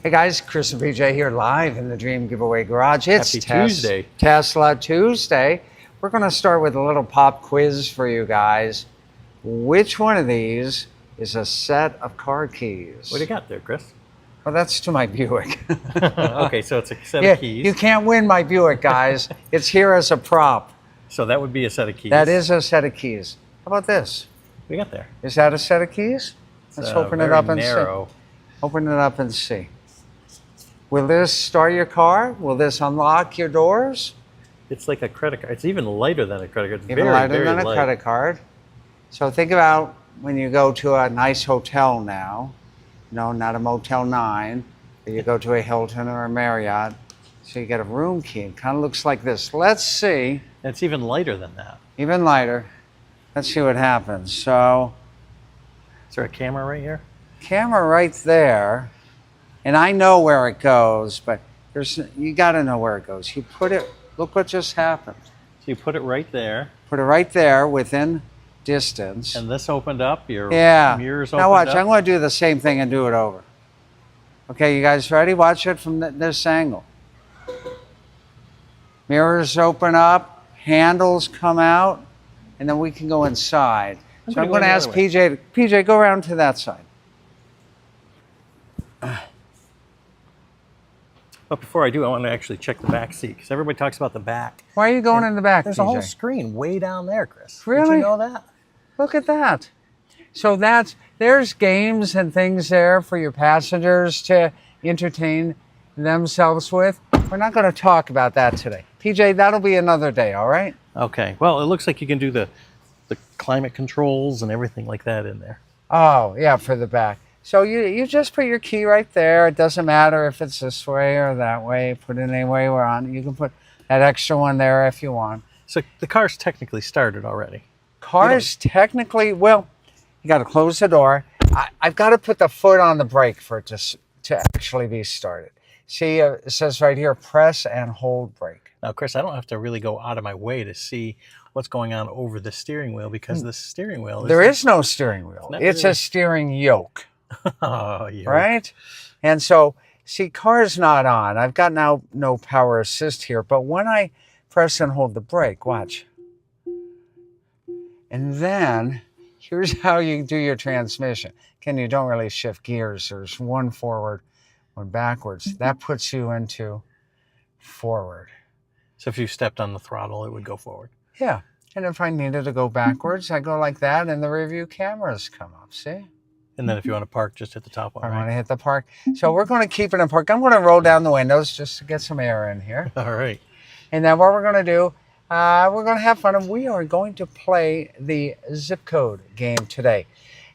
Hey guys, Chris and PJ here live in the Dream Giveaway Garage. It's Happy Tuesday. Tesla Tuesday. We're going to start with a little pop quiz for you guys. Which one of these is a set of car keys? What do you got there, Chris? Well, that's to my Buick. Okay, so it's a set Yeah, of keys. you can't win my Buick, guys. It's here as a prop. So that would be a set of keys. That is a set of keys. How about this? What do you got there? Is that a set of keys? Let's open it up and narrow. see. Open it up and see. Will this start your car? Will this unlock your doors? It's like a credit card. It's even lighter than a credit card. It's Even very, lighter very than a light. credit card. So think about when you go to a nice hotel now. No, not a Motel 9. But you go to a Hilton or a Marriott. So you get a room key. It kind of looks like this. Let's see. And it's even lighter than that. Even lighter. Let's see what happens. So, Is there a camera right here? camera right there. And I know where it goes, but you got to know where it goes. You put it, look what just happened. So you put it right there. Put it right there within distance. And this opened up. Your mirrors opened Now watch, up. I'm going to do the same thing and do it over. Okay, you guys ready? Watch it from this angle. Mirrors open up, handles come out, and then we can go inside. So I'm going to ask PJ, go around to that side. But before I do, I want to actually check the back seat because everybody talks about the back. Why are you going in the back, There's PJ? a whole screen way down there, Chris. Did Really? you know that? Look at that. So there's games and things there for your passengers to entertain themselves with. We're not going to talk about that today. PJ, that'll be another day, all right? Okay. Well, it looks like you can do the climate controls and everything like that in there. Oh, yeah, for the back. So you just put your key right there. It doesn't matter if it's this way or that way. Put it any way we're on. You can put that extra one there if you want. So the car's technically started already. Cars technically, well, you got to close the door. I've got to put the foot on the brake for it to actually be started. See, it says right here, press and hold brake. Now, Chris, I don't have to really go out of my way to see what's going on over the steering wheel because the steering wheel There is no steering wheel. It's really a steering yoke. Oh, yeah. Right? And so, see, car's not on. I've got now no power assist here, but when I press and hold the brake, watch. And then, here's how you do your transmission. Again, you don't really shift gears. There's one forward, one backwards. That puts you into forward. So if you stepped on the throttle, it would go forward. Yeah. And if I needed to go backwards, I go like that, and the rearview cameras come up, see? And then if you want to park, just hit the top one, I right? want to hit the park. So we're going to keep it in park. I'm going to roll down the windows just to get some air in here. All right. And then what we're going to do, we're going to have fun, and we are going to play the zip code game today.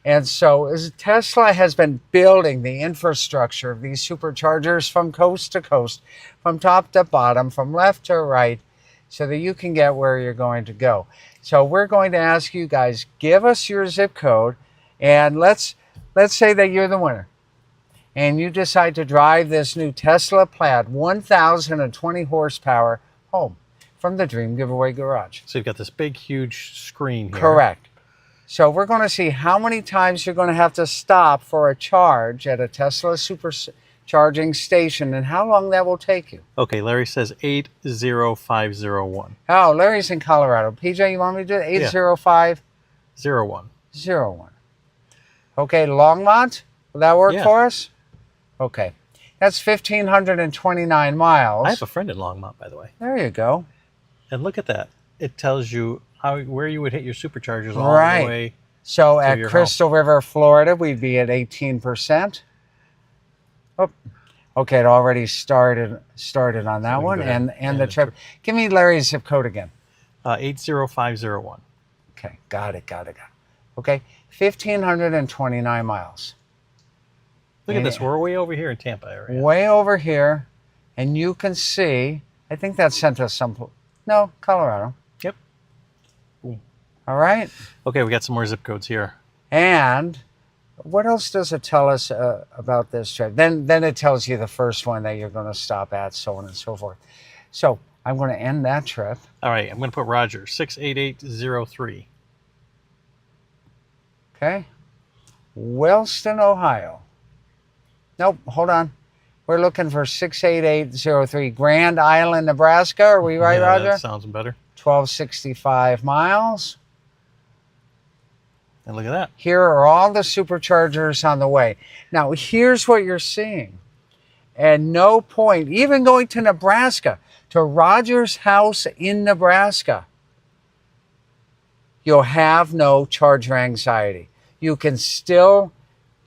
And so as Tesla has been building the infrastructure of these superchargers from coast to coast, from top to bottom, from left to right, so that you can get where you're going to go. So we're going to ask you guys, give us your zip code, and let's say that you're the winner. And you decide to drive this new Tesla Plaid 1,020 horsepower home from the Dream Giveaway Garage. So you've got this big, huge screen here. Correct. So we're going to see how many times you're going to have to stop for a charge at a Tesla supercharging station and how long that will take you. Okay, Larry says 80501. Oh, Larry's in Colorado. PJ, you want me to do it? 80501. 01. Okay, Longmont, will that work Yeah. for us? Okay. That's 1,529 miles. I have a friend in Longmont, by the way. There you go. And look at that. It tells you where you would hit your superchargers all Right. the way. So to at your Crystal River, Florida, we'd be at 18%. Oh, okay, it already started on that So we one. go ahead And the trip. Give me Larry's zip code again. 80501. Okay, got it. Okay, 1,529 miles. Look at this. We're way over here in Tampa area. Way over here, and you can see, I think that sent us no, Colorado. Yep. All right. Okay, we got some more zip codes here. And what else does it tell us about this trip? Then it tells you the first one that you're going to stop at, so on and so forth. So I'm going to end that trip. All right, I'm going to put Roger, 68803. Okay. Wellston, Ohio. Nope, hold on. We're looking for 68803 Grand Island, Nebraska. Are we right, Yeah, Roger? that sounds better. 1265 miles. And look at that. Here are all the superchargers on the way. Now, here's what you're seeing. At no point, even going to Nebraska, to Roger's house in Nebraska, you'll have no charger anxiety. You can still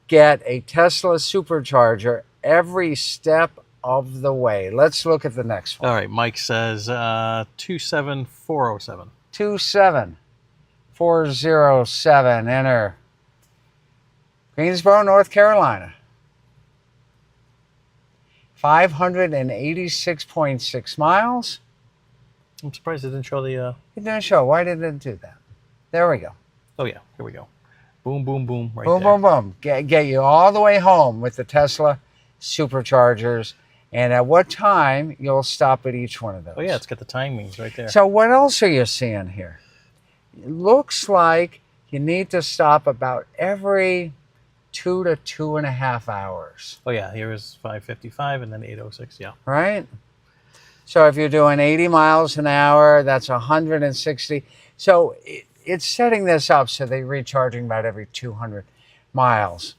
get a Tesla supercharger every step of the way. Let's look at the next one. All right, Mike says 27407. 27407, enter. Greensboro, North Carolina. 586.6 miles. I'm surprised it didn't show the. It didn't show. Why did it do that? There we go. Oh yeah, here we go. Boom, boom, boom, right Boom, there. boom, boom. Get you all the way home with the Tesla superchargers. And at what time you'll stop at each one of those. Oh yeah, it's got the timings right there. So what else are you seeing here? It looks like you need to stop about every 2 to 2.5 hours, Oh yeah, here is 555 and then 806. Yeah. right? So if you're doing 80 miles an hour, that's 160. So it's setting this up so they're recharging about every 200 miles.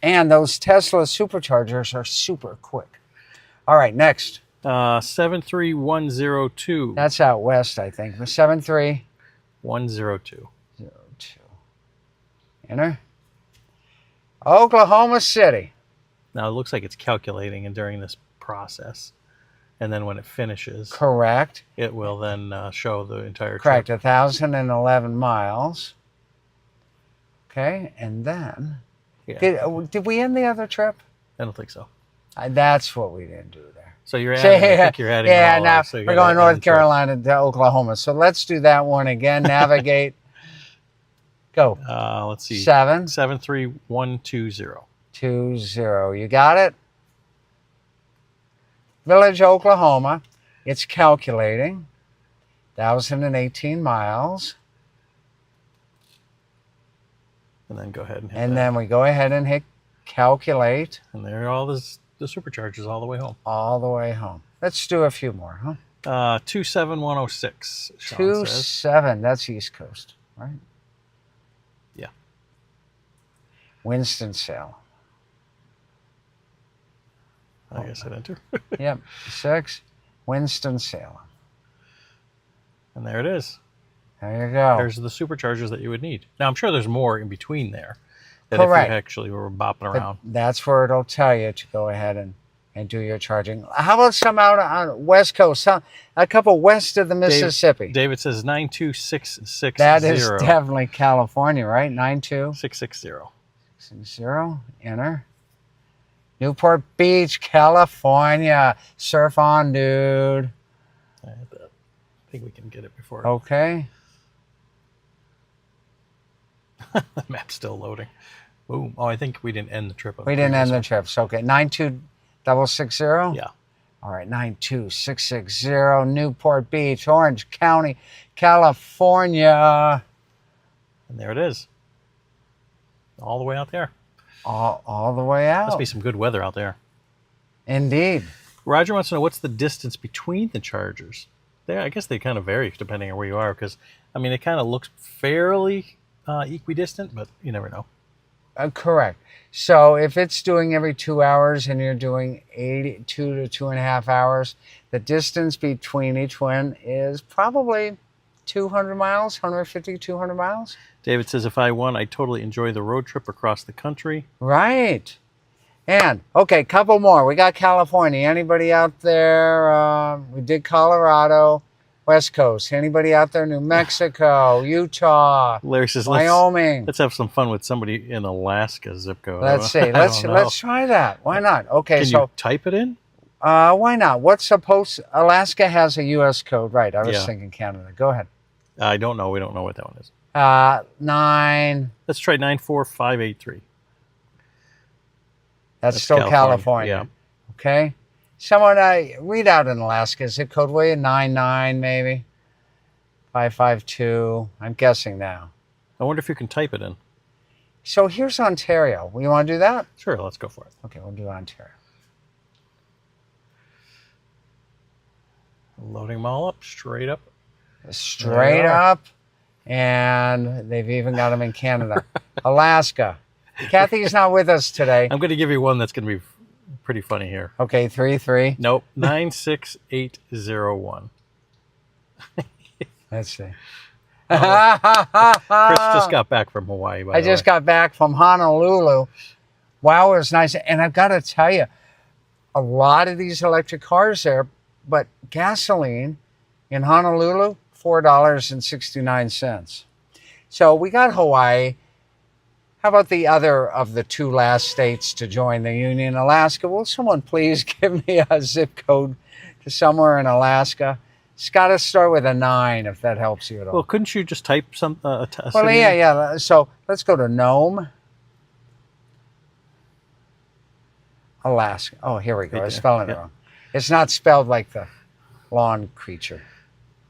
And those Tesla superchargers are super quick. All right, next. 73102. That's out west, I think. 7302. 102. Enter. Oklahoma City. Now it looks like it's calculating and during this process, and then when it finishes, Correct. it will then show the entire Correct. trip. 1,011 miles. Okay, and then Yeah, did we end the other trip? I don't think so. That's what we didn't do there. So you're adding. I think you're adding. Yeah, all now so you we're gotta going North end trip. Carolina to Oklahoma. So let's do that one again. Navigate. Go. Let's see. 73120. 73120. You got it? Village, Oklahoma. It's calculating. 1,018 miles. And then go ahead and hit And that. then we go ahead and hit calculate And there are all the superchargers all the way home. all the way home. Let's do a few more, huh? 27106. Sean 27. That's East Coast, right? Yeah. Winston-Salem. I guess I'd enter. Yep. 6. Winston-Salem. And there it is. There you go. There's the superchargers that you would need. Now I'm sure there's more in between there. That Correct. If you actually were bopping But around. that's where it'll tell you to go ahead and do your charging. How about some out on West Coast? A couple west of the Mississippi. David says 92660. That is definitely California, right? 92660. 660. Enter. Newport Beach, California. Surf on, dude. I think we can get it before Okay. the map's still loading. Boom. Oh, I think we didn't end the trip. We didn't end the trip. So, okay. 92660? Yeah. All right. 92660. Newport Beach, Orange County, California. And there it is. All the way out there. All the way out. Must be some good weather out there. Indeed. Roger wants to know what's the distance between the chargers. I guess they kind of vary depending on where you are because, I mean, it kind of looks fairly equidistant, but you never know. Correct. So if it's doing every 2 hours and you're doing 2 to 2.5 hours, the distance between each one is probably 200 miles, 150, 200 miles. David says, if I won, I'd totally enjoy the road trip across the country. Right. And, okay, couple more. We got California. Anybody out there? We did Colorado, West Coast. Anybody out there? New Mexico, Utah, Larry says, Wyoming. let's have some fun with somebody in Alaska zip code. Let's see. I don't know. Let's try that. Why not? Okay, Can so you type it in? why not? Alaska has a U.S. code, right? I was Yeah. thinking Canada. Go ahead. I don't know. We don't know what that one is. 9. Let's try 94583. That's still California. Okay. Someone read out in Alaska. Zip code, will you? 99 maybe. 552. I'm guessing now. I wonder if you can type it in. So here's Ontario. You want to do that? Sure, let's go for it. Okay, we'll do Ontario. Loading them all up, straight up. Straight up. And they've even got them in Canada. Alaska. Kathy's not with us today. I'm going to give you one that's going to be pretty funny here. Okay, 3-3. Nope, 96801. Let's see. Chris just got back from Hawaii, by I the just way. got back from Honolulu. Wow, it was nice. And I've got to tell you, a lot of these electric cars there, but gasoline in Honolulu, $4.69. So we got Hawaii. How about the other of the two last states to join the Union, Alaska? Will someone please give me a zip code to somewhere in Alaska? It's got to start with a 9 if that helps you at all. Well, couldn't you just type some? A Well, city in? yeah. So let's go to Nome, Alaska. Oh, here we go. I'm spelling it wrong. It's not spelled like the lawn creature.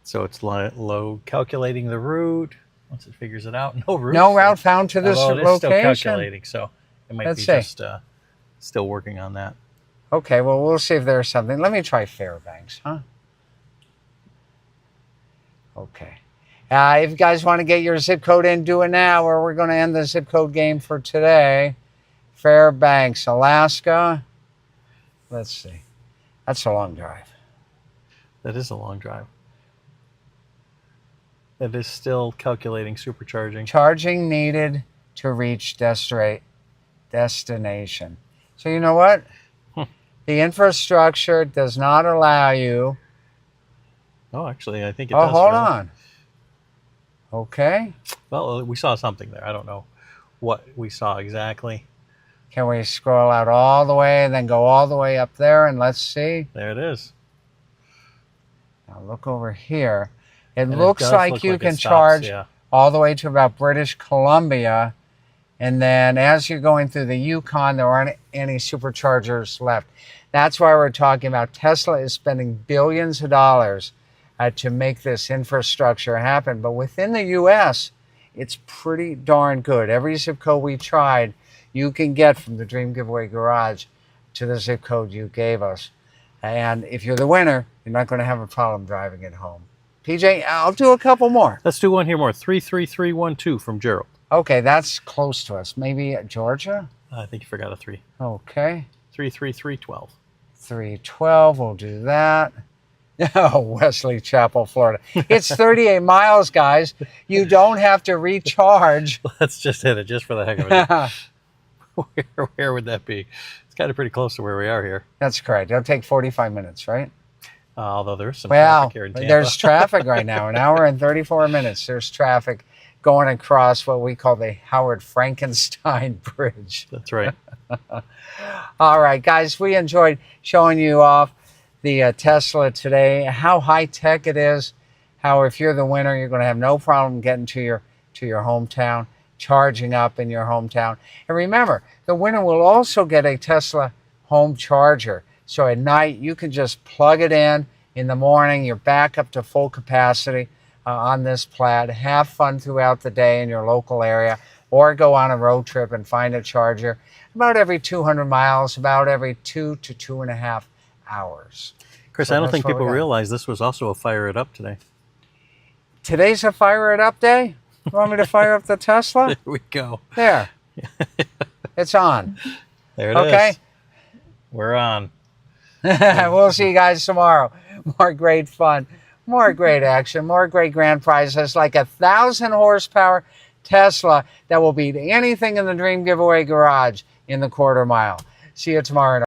So it's low calculating the route. Once it figures it out, no route. No route found to this Although it is still location. calculating, so it might Let's be see. just still working on that. Okay, well, we'll see if there's something. Let me try Fairbanks, huh? Okay. If you guys want to get your zip code in, do it now, or we're going to end the zip code game for today. Fairbanks, Alaska. Let's see. That's a long drive. That is a long drive. It is still calculating supercharging. Charging needed to reach destination. So you know what? The infrastructure does not allow you. Oh, actually, I think it Oh, does. hold really. on. Okay. Well, we saw something there. I don't know what we saw exactly. Can we scroll out all the way and then go all the way up there and let's see? There it is. Now look over here. It And looks does like look you it can stops, charge Yeah. all the way to about British Columbia. And then as you're going through the Yukon, there aren't any superchargers left. That's why we're talking about Tesla is spending billions of dollars to make this infrastructure happen. But within the U.S., it's pretty darn good. Every zip code we tried, you can get from the Dream Giveaway Garage to the zip code you gave us. And if you're the winner, you're not going to have a problem driving it home. PJ, I'll do a couple more. Let's do one here more. 33312 from Gerald. Okay, that's close to us. Maybe Georgia? I think you forgot a 3. Okay. 33312. 312, we'll do that. Oh, Wesley Chapel, Florida. It's 38 miles, guys. You don't have to recharge. Let's just hit it just for the heck of it. Where would that be? It's kind of pretty close to where we are here. That's correct. It'll take 45 minutes, right? Although there's some Well, traffic here in Tampa. there's traffic right now. An hour and 34 minutes. There's traffic going across what we call the Howard Frankenstein Bridge. That's right. All right, guys, we enjoyed showing you off the Tesla today, how high-tech it is, how if you're the winner, you're going to have no problem getting to your hometown, charging up in your hometown. And remember, the winner will also get a Tesla home charger. So at night, you can just plug it in the morning, you're back up to full capacity on this Plaid. Have fun throughout the day in your local area, or go on a road trip and find a charger about every 200 miles, about every 2 to 2.5 hours. Chris, So I don't that's think what we people got. realize this was also a Fire It Up today. Today's a Fire It Up day? You want me to fire up the Tesla? There we go. There. It's on. There it is. Okay. We're on. We'll see you guys tomorrow. More great fun, more great action, more great grand prizes like 1,000 horsepower Tesla that will beat anything in the Dream Giveaway Garage in the quarter mile. See you tomorrow.